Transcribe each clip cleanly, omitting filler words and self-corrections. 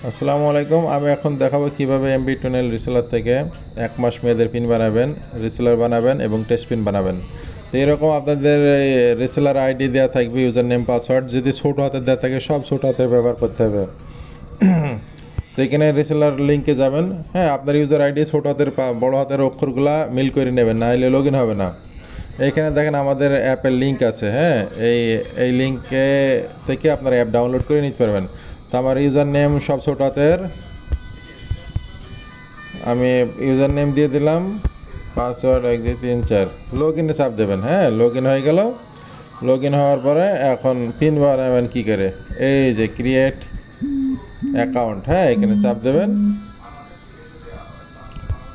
আসসালামু আলাইকুম। আমি এখন দেখাবো কিভাবে এমবি টুনেল রিসেলার থেকে 1 মাস মেয়াদের পিন বানাবেন, রিসেলার বানাবেন এবং টেস্ট পিন বানাবেন। তো এরকম আপনাদের রিসেলার আইডি দেওয়া থাকবে, ইউজার নেম পাসওয়ার্ড যদি ছোট হাতের দেওয়া থাকে সব ছোট হাতের ব্যবহার করতে হবে। তো এখানে রিসেলার লিঙ্কে যাবেন। হ্যাঁ, আপনার ইউজার আইডি ছোট হাতের বড় হাতের অক্ষরগুলা মিল করে নেবেন, না হলে লগ ইন হবে না। এইখানে দেখেন আমাদের অ্যাপের লিঙ্ক আছে। হ্যাঁ, এই লিঙ্কে থেকে আপনারা অ্যাপ ডাউনলোড করে নিতে পারবেন। তো আমার ইউজার নেম সব ছোট হাতের, আমি ইউজার নেম দিয়ে দিলাম, পাসওয়ার্ড 1 2 3 4, লগ ইনে চাপ দেবেন। হ্যাঁ, লগ ইন হয়ে গেল। লগ ইন হওয়ার পরে এখন পিন বানাবেন কী করে, এই যে ক্রিয়েট অ্যাকাউন্ট, হ্যাঁ এখানে চাপ দেবেন।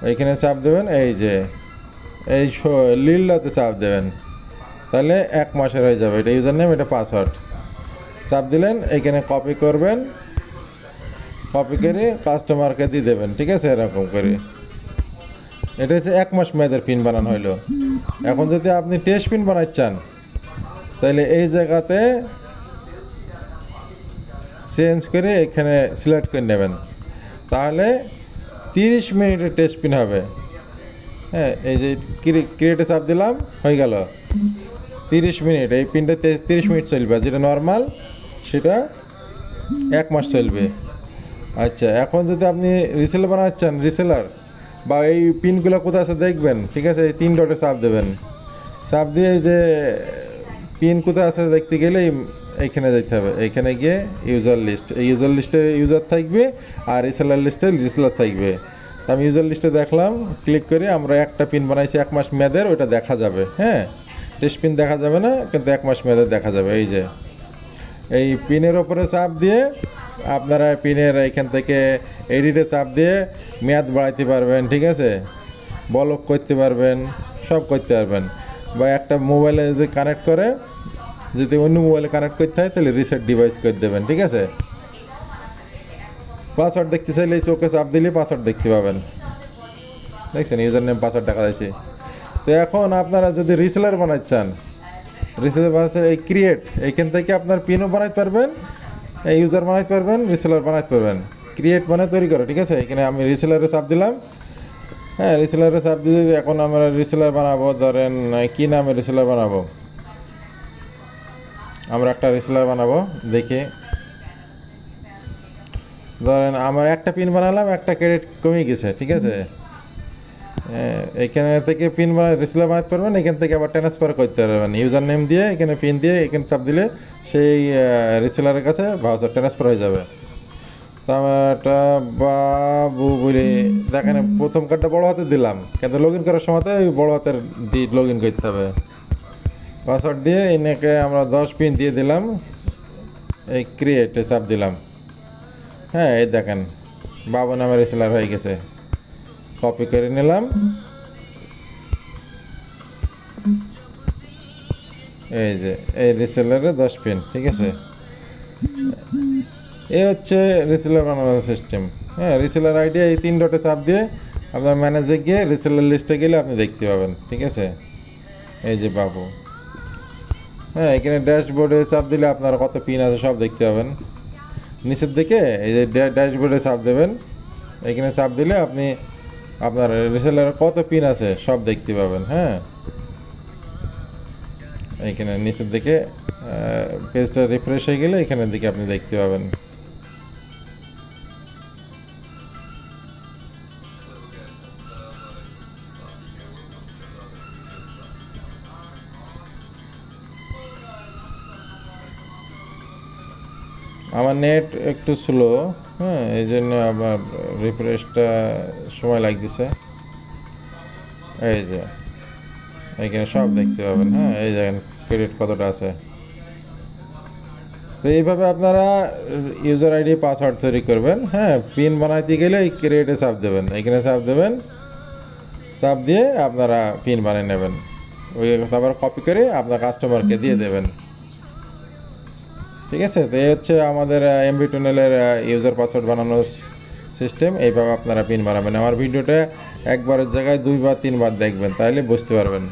এইখানে চাপ দেবেন, এই যে এই লিলটাতে চাপ দেবেন, তাহলে 1 মাসের হয়ে যাবে। এটা ইউজার নেম, এটা পাসওয়ার্ড। চাপ দিলেন, এইখানে কপি করবেন, কপি করে কাস্টমারকে দিয়ে দেবেন। ঠিক আছে, এরকম করে। এটা হচ্ছে 1 মাস মেয়াদের পিন বানানো হইলো। এখন যদি আপনি টেস্ট পিন বানাতে চান, তাহলে এই জায়গাতে চেঞ্জ করে এখানে সিলেক্ট করে নেবেন, তাহলে 30 মিনিটের টেস্ট পিন হবে। হ্যাঁ, এই যে ক্রিয়েটে চাপ দিলাম, হয়ে গেল 30 মিনিট। এই পিনটা 30 মিনিট চলবে, যেটা নর্মাল সেটা 1 মাস চলবে। আচ্ছা, এখন যদি আপনি রিসেলার বানাচ্ছেন, রিসেলার বা এই পিনগুলো কোথায় আছে দেখবেন। ঠিক আছে, এই 3 ডটে চাপ দেবেন। চাপ দিয়ে এই যে পিন কোথায় আছে দেখতে গেলে এইখানে যেতে হবে। এইখানে গিয়ে ইউজার লিস্ট, এই ইউজার লিস্টে ইউজার থাকবে আর রিসেলার লিস্টে রিসেলার থাকবে। আমি ইউজার লিস্টে দেখলাম, ক্লিক করে আমরা একটা পিন বানাইছি 1 মাস মেয়াদের, ওইটা দেখা যাবে। হ্যাঁ, টেস্ট পিন দেখা যাবে না, কিন্তু 1 মাস মেয়াদের দেখা যাবে। এই যে এই পিনের ওপরে চাপ দিয়ে আপনারা পিনের এইখান থেকে এডিটে চাপ দিয়ে মেয়াদ বাড়াইতে পারবেন। ঠিক আছে, ব্লক করতে পারবেন, সব করতে পারবেন। বা একটা মোবাইলে যদি কানেক্ট করে, যদি অন্য মোবাইলে কানেক্ট করতে হয় তাহলে রিসেট ডিভাইস করে দেবেন। ঠিক আছে, পাসওয়ার্ড দেখতে চাইলে চোখে চাপ দিলে পাসওয়ার্ড দেখতে পাবেন। দেখছেন, ইউজার নেম পাসওয়ার্ড দেখা যাচ্ছে। তো এখন আপনারা যদি রিসেলার বানাতে চান, রিসেলার বানাতে এই ক্রিয়েট, এইখান থেকে আপনার পিনও বানাতে পারবেন, এই ইউজার বানাতে পারবেন, রিসেলার বানাতে পারবেন। ক্রিয়েট মানে তৈরি করো। ঠিক আছে, এখানে আমি রিসেলারে চাপ দিলাম। হ্যাঁ, রিসেলারে চাপ দিয়ে এখন আমরা রিসেলার বানাবো। ধরেন কী নামে রিসেলার বানাবো, আমরা একটা রিসেলার বানাবো দেখি। ধরেন আমার একটা পিন বানালাম, একটা ক্রেডিট কমে গেছে। ঠিক আছে, এখানে থেকে পিন রিসেলার বানাতে পারবেন, এখান থেকে আবার ট্রান্সফার করতে পারবেন। ইউজার নেম দিয়ে এখানে পিন দিয়ে এখানে চাপ দিলে সেই রিসেলারের কাছে ভাউচার ট্রান্সফার হয়ে যাবে। তো আমার একটা বাবু বলে দেখেন, প্রথম কার্ডটা বড় হাতে দিলাম, কিন্তু লগ ইন করার সময় তো ওই বড় হাতের দিয়ে লগ ইন করতে হবে। পাসওয়ার্ড দিয়ে এনেকে আমরা 10 পিন দিয়ে দিলাম, এই ক্রিয়েটে চাপ দিলাম। হ্যাঁ, এই দেখেন বাবু নামের রিসেলার হয়ে গেছে। কপি করে নিলাম, এই যে এই রিসেলারে 10 পিন। ঠিক আছে, এই হচ্ছে রিসেলার বানানোর সিস্টেম। হ্যাঁ, রিসেলার আইডি এই 3 ডটে চাপ দিয়ে আপনার ম্যানেজে গিয়ে রিসেলার লিস্টে গেলে আপনি দেখতে পাবেন। ঠিক আছে, এই যে বাবু। হ্যাঁ, এখানে ড্যাশবোর্ডে চাপ দিলে আপনার কত পিন আছে সব দেখতে পাবেন। নিচের দিকে এই যে ড্যাশবোর্ডে চাপ দেবেন, এখানে চাপ দিলে আপনি আপনার রিসেলার কত পিন আছে সব দেখতে পাবেন। হ্যাঁ, এইখানে নিচের দিকে পেজটা রিফ্রেশ হয়ে গেলে এখানের দিকে আপনি দেখতে পাবেন। আমার নেট একটু স্লো, হ্যাঁ এই জন্য আবার রিফ্রেশটা সময় লাগতেছে। এই যে এইখানে সব দেখতে পাবেন। হ্যাঁ, এই দেখেন ক্রেডিট কতটা আছে। তো এইভাবে আপনারা ইউজার আইডি পাসওয়ার্ড তৈরি করবেন। হ্যাঁ, পিন বানাইতে গেলে এই ক্রিয়েটে চাপ দেবেন, এখানে চাপ দেবেন, চাপ দিয়ে আপনারা পিন বানিয়ে নেবেন। ওই আবার কপি করে আপনার কাস্টমারকে দিয়ে দেবেন। ঠিক আছে, তো এই হচ্ছে আমাদের এমবি টুনেলের ইউজার পাসওয়ার্ড বানানোর সিস্টেম। এইভাবে আপনারা পিন বানাবেন। আমার ভিডিওটা একবারের জায়গায় 2 বা 3 বার দেখবেন, তাহলে বুঝতে পারবেন।